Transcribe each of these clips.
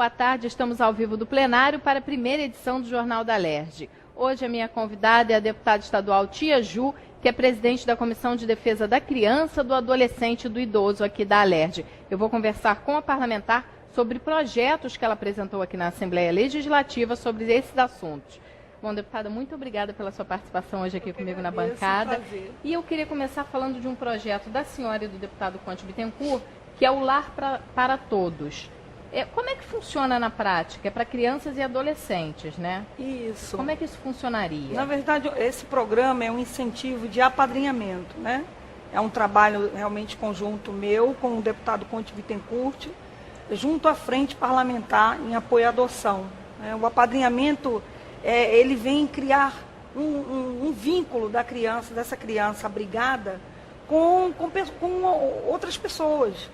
boa tarde. Estamos ao vivo do plenário para a primeira edição do Jornal da Alerj. Hoje a minha convidada é a deputada estadual Tia Ju, que é presidente da Comissão de Defesa da Criança, do Adolescente e do Idoso aqui da Alerj. Eu vou conversar com a parlamentar sobre projetos que ela apresentou aqui na Assembleia Legislativa sobre esses assuntos. Bom, deputada, muito obrigada pela sua participação hoje aqui comigo na bancada. E eu queria começar falando de um projeto da senhora e do deputado Conte Bittencourt, que é o Lar para Todos. Como é que funciona na prática? É para crianças e adolescentes, né? Isso. Como é que isso funcionaria? Na verdade, esse programa é um incentivo de apadrinhamento, né? É um trabalho realmente conjunto meu com o deputado Conte Bittencourt, junto à frente parlamentar em apoio à adoção. O apadrinhamento, ele vem criar um vínculo dessa criança abrigada com outras pessoas.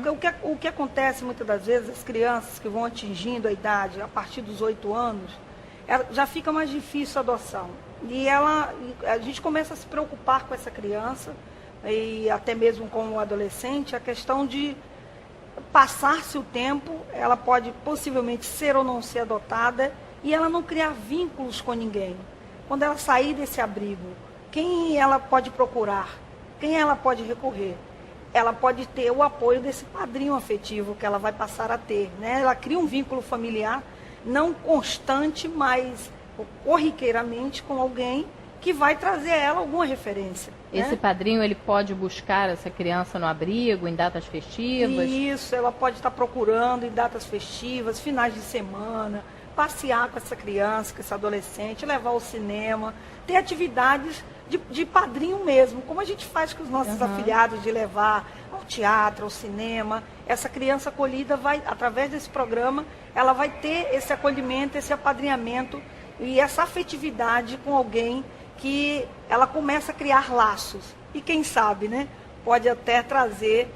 Porque o que acontece muitas das vezes, as crianças que vão atingindo a idade a partir dos 8 anos, já fica mais difícil a adoção. E a gente começa a se preocupar com essa criança, e até mesmo com o adolescente, a questão de passar-se o tempo, ela pode possivelmente ser ou não ser adotada, e ela não criar vínculos com ninguém. Quando ela sair desse abrigo, quem ela pode procurar? Quem ela pode recorrer? Ela pode ter o apoio desse padrinho afetivo que ela vai passar a ter, né? Ela cria um vínculo familiar, não constante, mas corriqueiramente com alguém que vai trazer a ela alguma referência. Esse padrinho, ele pode buscar essa criança no abrigo, em datas festivas? Isso, ela pode estar procurando em datas festivas, finais de semana, passear com essa criança, com esse adolescente, levar ao cinema, ter atividades de padrinho mesmo, como a gente faz com os nossos afiliados, de levar ao teatro, ao cinema. Essa criança acolhida vai, através desse programa, ela vai ter esse acolhimento, esse apadrinhamento e essa afetividade com alguém que ela começa a criar laços. E quem sabe, né, pode até trazer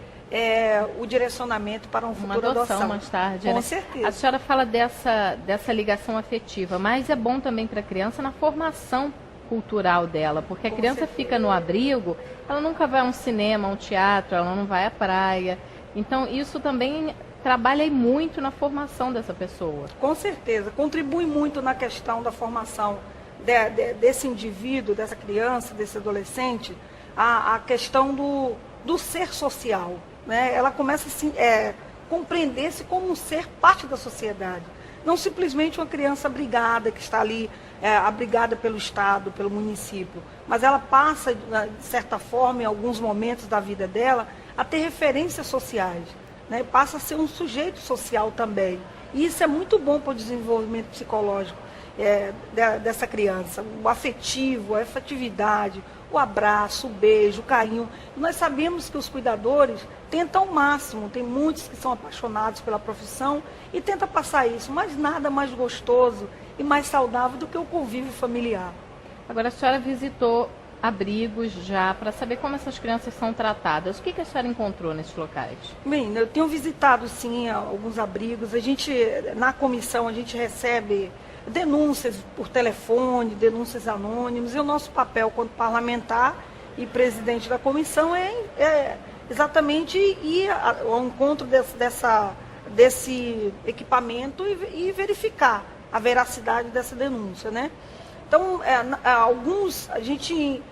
o direcionamento para uma futura adoção mais tarde. Com né? certeza. A senhora fala dessa ligação afetiva, mas é bom também para a criança na formação cultural dela, porque a criança fica no abrigo, ela nunca vai a um cinema, a um teatro, ela não vai à praia. Então isso também trabalha muito na formação dessa pessoa. Com certeza, contribui muito na questão da formação desse indivíduo, dessa criança, desse adolescente, a questão do ser social, né? Ela começa a compreender-se como um ser parte da sociedade. Não simplesmente uma criança abrigada, que está ali abrigada pelo Estado, pelo município, mas ela passa, de certa forma, em alguns momentos da vida dela, a ter referências sociais, né? Passa a ser um sujeito social também. E isso é muito bom para o desenvolvimento psicológico dessa criança. O afetivo, a afetividade, o abraço, o beijo, o carinho. Nós sabemos que os cuidadores tentam o máximo, tem muitos que são apaixonados pela profissão e tentam passar isso, mas nada mais gostoso e mais saudável do que o convívio familiar. Agora, a senhora visitou abrigos já para saber como essas crianças são tratadas. O que a senhora encontrou nesses locais? Bem, eu tenho visitado sim alguns abrigos. Na comissão, a gente recebe denúncias por telefone, denúncias anônimas, e o nosso papel quanto parlamentar e presidente da comissão é exatamente ir ao encontro desse equipamento e verificar a veracidade dessa denúncia, né? Então, alguns a gente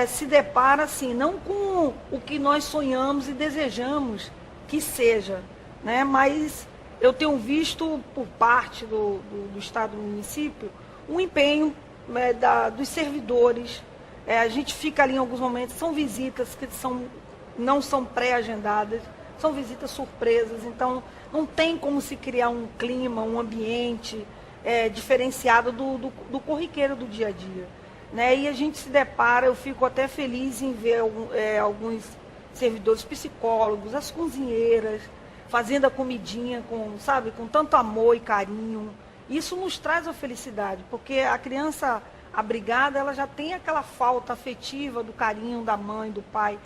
se depara assim, não com o que nós sonhamos e desejamos que seja, né? Mas eu tenho visto por parte do Estado e do município um empenho dos servidores. A gente fica ali em alguns momentos, são visitas que não são pré-agendadas, são visitas surpresas, então não tem como se criar um clima, um ambiente diferenciado do corriqueiro do dia a dia, né? E a gente se depara, eu fico até feliz em ver alguns servidores psicólogos, as cozinheiras, fazendo a comidinha com tanto amor e carinho. Isso nos traz a felicidade, porque a criança abrigada, ela já tem aquela falta afetiva do carinho da mãe, do pai.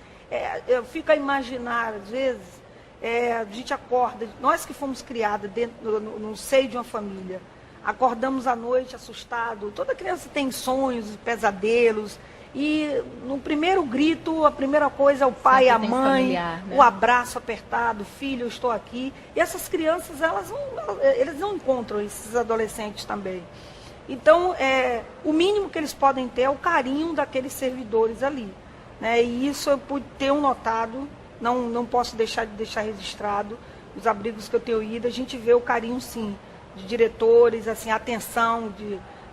Eu fico a imaginar, às vezes, a gente acorda, nós que fomos criados no seio de uma família, acordamos à noite assustado. Toda criança tem sonhos, pesadelos. E no primeiro grito, a primeira coisa é o pai, a mãe, familiar, né? O abraço apertado, filho, eu estou aqui. E essas crianças, eles não encontram esses adolescentes também. Então, o mínimo que eles podem ter é o carinho daqueles servidores ali, né? E isso eu tenho notado, não posso deixar registrado, os abrigos que eu tenho ido, a gente vê o carinho, sim, de diretores, assim, a atenção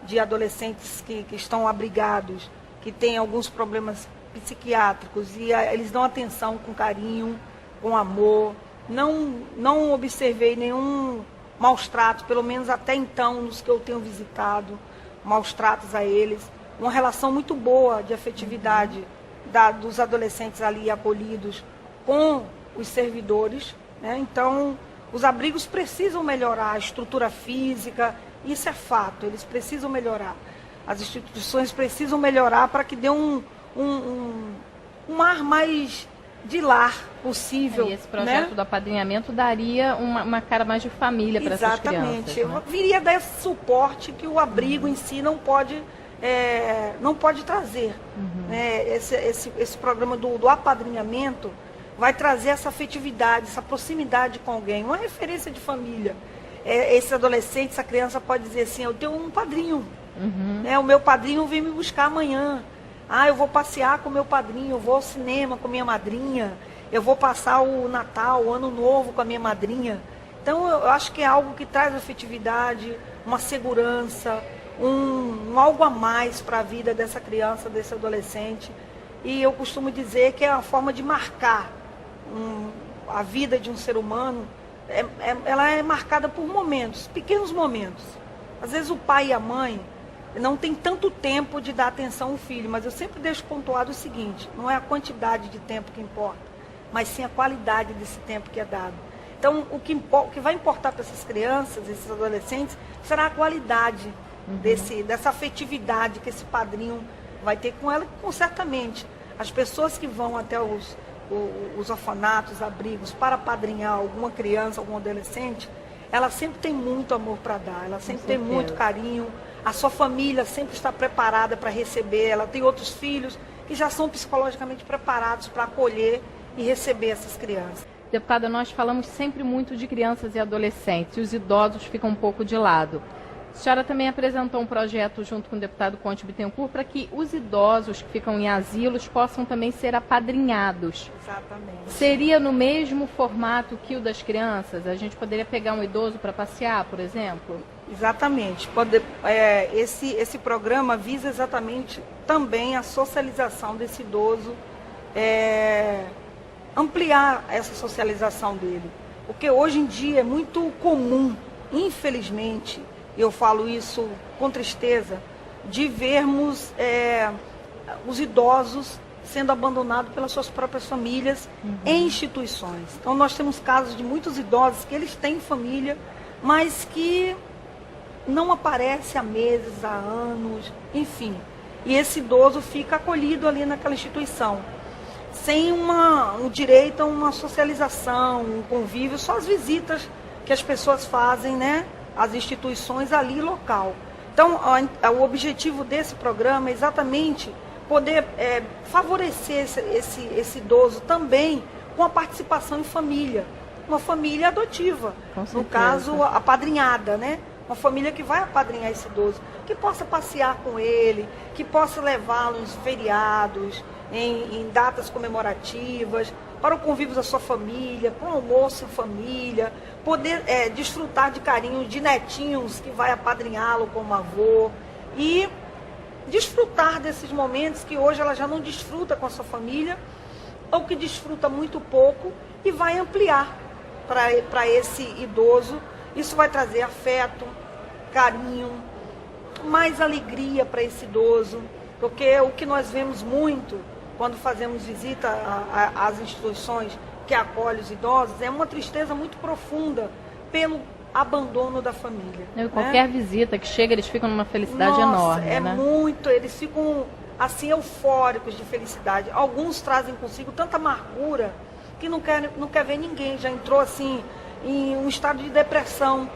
de adolescentes que estão abrigados, que têm alguns problemas psiquiátricos, e eles dão atenção com carinho, com amor. Não observei nenhum maus tratos, pelo menos até então, nos que eu tenho visitado, maus tratos a eles. Uma relação muito boa de afetividade dos adolescentes ali acolhidos com os servidores, né? Então, os abrigos precisam melhorar a estrutura física, isso é fato, eles precisam melhorar. As instituições precisam melhorar para que dê um ar mais de lar possível. E esse projeto, né, do apadrinhamento daria uma cara mais de família para essas crianças. Exatamente. Né? Viria dar esse suporte que o abrigo em si não pode trazer. Né? Esse programa do apadrinhamento vai trazer essa afetividade, essa proximidade com alguém, uma referência de família. Esse adolescente, essa criança pode dizer assim, eu tenho um padrinho. O meu padrinho vem me buscar amanhã. Eu vou passear com o meu padrinho, eu vou ao cinema com minha madrinha, eu vou passar o Natal, o Ano Novo com a minha madrinha. Então, eu acho que é algo que traz afetividade, uma segurança, algo a mais para a vida dessa criança, desse adolescente. E eu costumo dizer que é uma forma de marcar a vida de um ser humano. Ela é marcada por momentos, pequenos momentos. Às vezes o pai e a mãe não tem tanto tempo de dar atenção ao filho, mas eu sempre deixo pontuado o seguinte, não é a quantidade de tempo que importa, mas sim a qualidade desse tempo que é dado. Então, o que vai importar para essas crianças, esses adolescentes, será a qualidade dessa afetividade que esse padrinho vai ter com ela, com certamente as pessoas que vão até os orfanatos, abrigos, para apadrinhar alguma criança, algum adolescente, ela sempre tem muito amor para dar, ela sempre tem muito carinho. A sua família sempre está preparada para receber, ela tem outros filhos que já são psicologicamente preparados para acolher e receber essas crianças. Deputada, nós falamos sempre muito de crianças e adolescentes, e os idosos ficam um pouco de lado. A senhora também apresentou um projeto junto com o deputado Conte Bittencourt para que os idosos que ficam em asilos possam também ser apadrinhados. Exatamente. Seria no mesmo formato que o das crianças? A gente poderia pegar um idoso para passear, por exemplo? Exatamente. Esse programa visa exatamente também a socialização desse idoso, ampliar essa socialização dele. Porque hoje em dia é muito comum, infelizmente, eu falo isso com tristeza, de vermos os idosos sendo abandonados pelas suas próprias famílias em instituições. Então nós temos casos de muitos idosos que eles têm família, mas que não aparece há meses, há anos, enfim. E esse idoso fica acolhido ali naquela instituição, sem um direito a uma socialização, um convívio, só as visitas que as pessoas fazem, né, às instituições ali local. Então, o objetivo desse programa é exatamente poder favorecer esse idoso também com a participação em família, uma família adotiva, no caso, apadrinhada, né? Uma família que vai apadrinhar esse idoso, que possa passear com ele, que possa levá-lo em feriados, em datas comemorativas, para o convívio da sua família, com almoço em família, poder desfrutar de carinho de netinhos que vai apadrinhá-lo como avô e desfrutar desses momentos que hoje ela já não desfruta com a sua família, ou que desfruta muito pouco e vai ampliar para esse idoso. Isso vai trazer afeto, carinho, mais alegria para esse idoso, porque o que nós vemos muito quando fazemos visita às instituições que acolhem os idosos é uma tristeza muito profunda pelo abandono da família. Qualquer visita que chega, eles ficam numa felicidade enorme. Muito, eles ficam assim eufóricos de felicidade. Alguns trazem consigo tanta amargura que não quer ver ninguém, já entrou assim em um estado de depressão,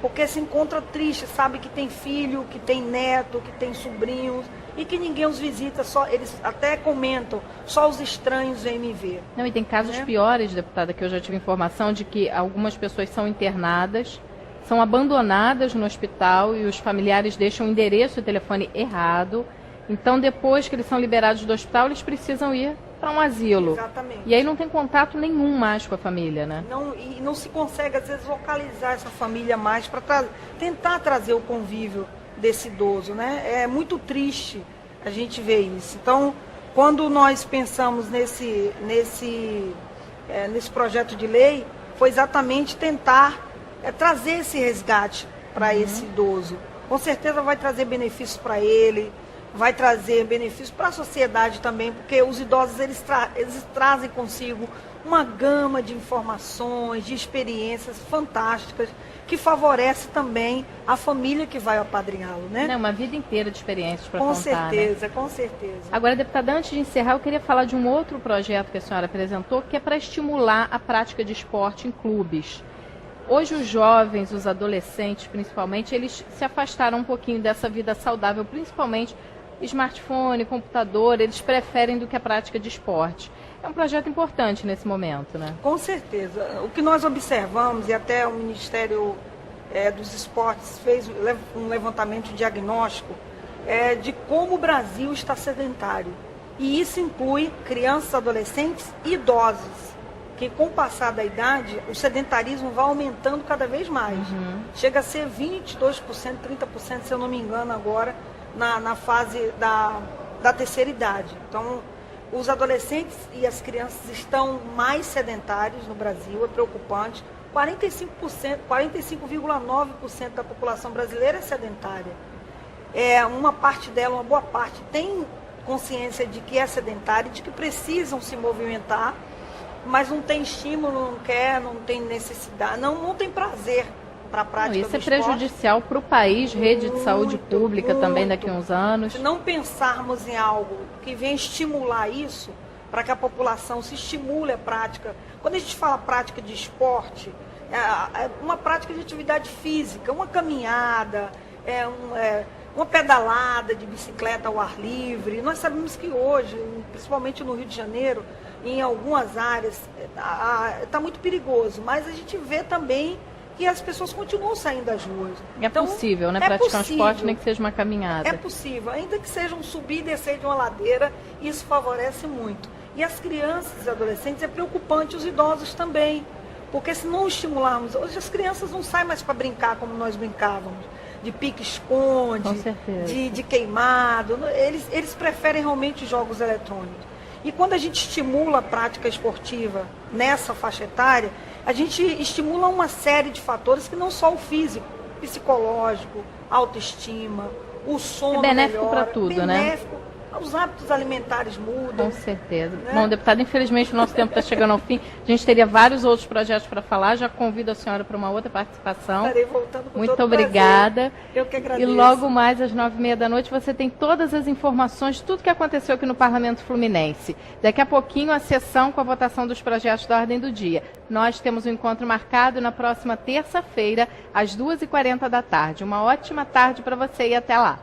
porque se encontra triste, sabe que tem filho, que tem neto, que tem sobrinhos e que ninguém os visita, só eles até comentam, só os estranhos vêm me ver. Não, e tem casos piores, deputada, que eu já tive informação de que algumas pessoas são internadas, são abandonadas no hospital e os familiares deixam o endereço e telefone errado. Então, depois que eles são liberados do hospital, eles precisam ir para um asilo. Exatamente. E aí não tem contato nenhum mais com a família, né? E não se consegue, às vezes, localizar essa família mais para tentar trazer o convívio desse idoso, né? É muito triste a gente ver isso. Então, quando nós pensamos nesse projeto de lei, foi exatamente tentar trazer esse resgate para esse idoso. Com certeza vai trazer benefícios para ele, vai trazer benefícios para a sociedade também, porque os idosos eles trazem consigo uma gama de informações, de experiências fantásticas, que favorece também a família que vai apadrinhá-lo, né? Uma vida inteira de experiências para contar. Com certeza, né? Com certeza. Agora, deputada, antes de encerrar, eu queria falar de um outro projeto que a senhora apresentou, que é para estimular a prática de esporte em clubes. Hoje os jovens, os adolescentes principalmente, eles se afastaram um pouquinho dessa vida saudável, principalmente smartphone, computador, eles preferem do que a prática de esporte. É um projeto importante nesse momento, né? Com certeza. O que nós observamos, e até o Ministério dos Esportes fez um levantamento diagnóstico de como o Brasil está sedentário. E isso inclui crianças, adolescentes e idosos, que com o passar da idade, o sedentarismo vai aumentando cada vez mais. Chega a ser 22%, 30%, se eu não me engano agora, na fase da terceira idade. Então, os adolescentes e as crianças estão mais sedentários no Brasil, é preocupante. 45,9% da população brasileira é sedentária. Uma parte dela, uma boa parte, tem consciência de que é sedentária, de que precisam se movimentar, mas não tem estímulo, não quer, não tem necessidade, não tem prazer para a prática do esporte. Isso é prejudicial para o país, rede de saúde pública também daqui a uns anos. Se não pensarmos em algo que venha estimular isso, para que a população se estimule a prática. Quando a gente fala prática de esporte, é uma prática de atividade física, uma caminhada, uma pedalada de bicicleta ao ar livre. Nós sabemos que hoje, principalmente no Rio de Janeiro, em algumas áreas, está muito perigoso, mas a gente vê também que as pessoas continuam saindo das ruas. Então, possível, né? Praticar um esporte, nem que seja uma caminhada. É possível, ainda que seja um subir e descer de uma ladeira, isso favorece muito. E as crianças e adolescentes é preocupante, os idosos também, porque se não estimularmos, hoje as crianças não saem mais para brincar como nós brincávamos, de pique-esconde, de queimado, eles preferem realmente jogos eletrônicos. E quando a gente estimula a prática esportiva nessa faixa etária, a gente estimula uma série de fatores que não só o físico, psicológico, autoestima, o sono melhora. É benéfico para tudo, né? Os hábitos alimentares mudam. Com certeza. Né? Bom, deputada, infelizmente o nosso tempo está chegando ao fim. A gente teria vários outros projetos para falar. Já convido a senhora para uma outra participação. Estarei voltando com Muito todo obrigada. Prazer. Eu que agradeço. E logo mais às 9h30 você tem todas as informações de tudo que aconteceu aqui no Parlamento Fluminense. Daqui a pouquinho a sessão com a votação dos projetos da ordem do dia. Nós temos um encontro marcado na próxima terça-feira, às 2h40 da tarde. Uma ótima tarde para você e até lá.